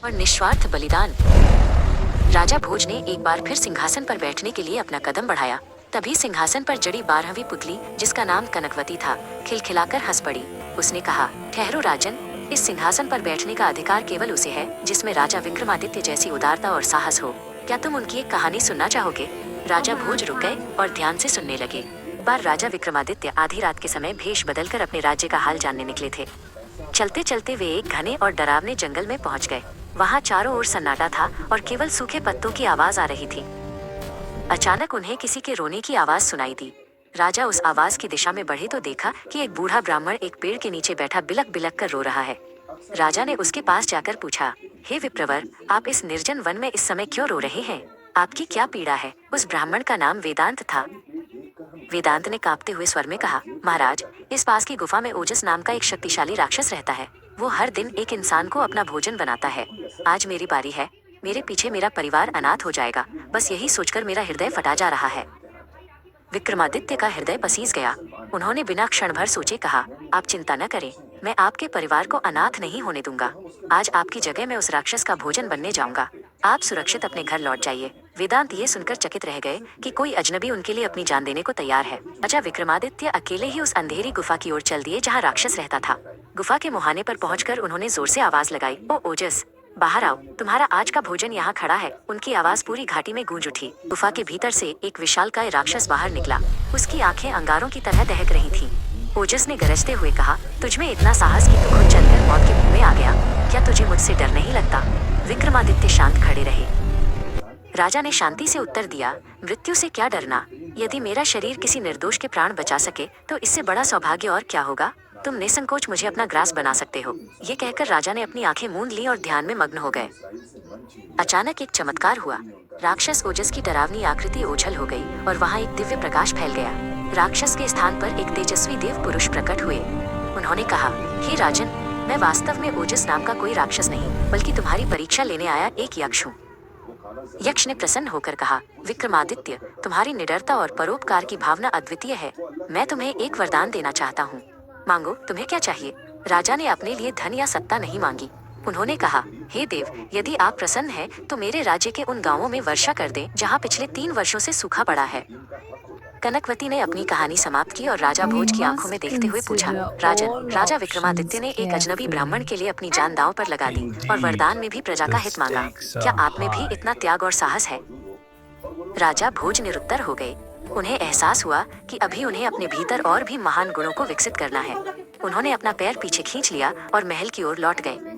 और निस्वार्थ बलिदान। राजा भोज ने एक बार फिर सिंहासन पर बैठने के लिए अपना कदम बढ़ाया। तभी सिंहासन पर जड़ी 12वीं पुतली, जिसका नाम कनकवती था, खिलखिलाकर हंस पड़ी। उसने कहा, ठहरो राजन, इस सिंहासन पर बैठने का अधिकार केवल उसे है जिसमें राजा विक्रमादित्य जैसी उदारता और साहस हो। क्या तुम उनकी एक कहानी सुनना चाहोगे? राजा भोज रुक गए और ध्यान से सुनने लगे। बार राजा विक्रमादित्य आधी रात के समय भेष बदलकर अपने राज्य का हाल जानने निकले थे। चलते चलते वे एक घने और डरावने जंगल में पहुंच गए। वहां चारों ओर सन्नाटा था और केवल सूखे पत्तों की आवाज आ रही थी। अचानक उन्हें किसी के रोने की आवाज सुनाई दी। राजा उस आवाज की दिशा में बढ़े तो देखा कि एक बूढ़ा ब्राह्मण एक पेड़ के नीचे बैठा बिलक बिलक कर रो रहा है। राजा ने उसके पास जाकर पूछा, हे विप्रवर, आप इस निर्जन वन में इस समय क्यों रो रहे हैं? आपकी क्या पीड़ा है? उस ब्राह्मण का नाम वेदांत था। वेदांत ने कांपते हुए स्वर में कहा, महाराज, इस पास की गुफा में ओजस नाम का एक शक्तिशाली राक्षस रहता है। वो हर दिन एक इंसान को अपना भोजन बनाता है। आज मेरी बारी है। मेरे पीछे मेरा परिवार अनाथ हो जाएगा। बस यही सोचकर मेरा हृदय फटा जा रहा है। विक्रमादित्य का हृदय पसीज गया। उन्होंने बिना क्षण भर सोचे कहा, आप चिंता न करें, मैं आपके परिवार को अनाथ नहीं होने दूंगा। आज आपकी जगह मैं उस राक्षस का भोजन बनने जाऊंगा। आप सुरक्षित अपने घर लौट जाइए। वेदांत ये सुनकर चकित रह गए कि कोई अजनबी उनके लिए अपनी जान देने को तैयार है। राजा विक्रमादित्य अकेले ही उस अंधेरी गुफा की ओर चल दिए जहाँ राक्षस रहता था। गुफा के मुहाने पर पहुंचकर उन्होंने जोर से आवाज लगाई, ओ ओजस, बाहर आओ, तुम्हारा आज का भोजन यहाँ खड़ा है। उनकी आवाज पूरी घाटी में गूंज उठी। गुफा के भीतर से एक विशालकाय राक्षस बाहर निकला। उसकी आंखें अंगारों की तरह दहक रही थीं। ओजस ने गरजते हुए कहा, तुझमें इतना साहस कि तू खुद चलकर मौत के मुंह में आ गया। क्या तुझे मुझसे डर नहीं लगता? विक्रमादित्य शांत खड़े रहे। राजा ने शांति से उत्तर दिया, मृत्यु से क्या डरना? यदि मेरा शरीर किसी निर्दोष के प्राण बचा सके तो इससे बड़ा सौभाग्य और क्या होगा? तुम निसंकोच मुझे अपना ग्रास बना सकते हो। ये कहकर राजा ने अपनी आंखें मूंद ली और ध्यान में मग्न हो गए। अचानक एक चमत्कार हुआ। राक्षस ओजस की डरावनी आकृति ओझल हो गई और वहां एक दिव्य प्रकाश फैल गया। राक्षस के स्थान पर एक तेजस्वी देव पुरुष प्रकट हुए। उन्होंने कहा, हे राजन, मैं वास्तव में ओजस नाम का कोई राक्षस नहीं, बल्कि तुम्हारी परीक्षा लेने आया एक यक्ष हूँ। यक्ष ने प्रसन्न होकर कहा, विक्रमादित्य, तुम्हारी निडरता और परोपकार की भावना अद्वितीय है। मैं तुम्हें एक वरदान देना चाहता हूँ। मांगो, तुम्हें क्या चाहिए? राजा ने अपने लिए धन या सत्ता नहीं मांगी। उन्होंने कहा, हे देव, यदि आप प्रसन्न हैं तो मेरे राज्य के उन गांवों में वर्षा कर दें जहां पिछले 3 वर्षों से सूखा पड़ा है। कनकवती ने अपनी कहानी समाप्त की और राजा भोज की आंखों में देखते हुए पूछा, राजन, राजा विक्रमादित्य ने एक अजनबी ब्राह्मण के लिए अपनी जान दांव पर लगा दी और वरदान में भी प्रजा का हित मांगा। क्या आप में भी इतना त्याग और साहस है? राजा भोज निरुत्तर हो गए। उन्हें एहसास हुआ कि अभी उन्हें अपने भीतर और भी महान गुणों को विकसित करना है। उन्होंने अपना पैर पीछे खींच लिया और महल की ओर लौट गए।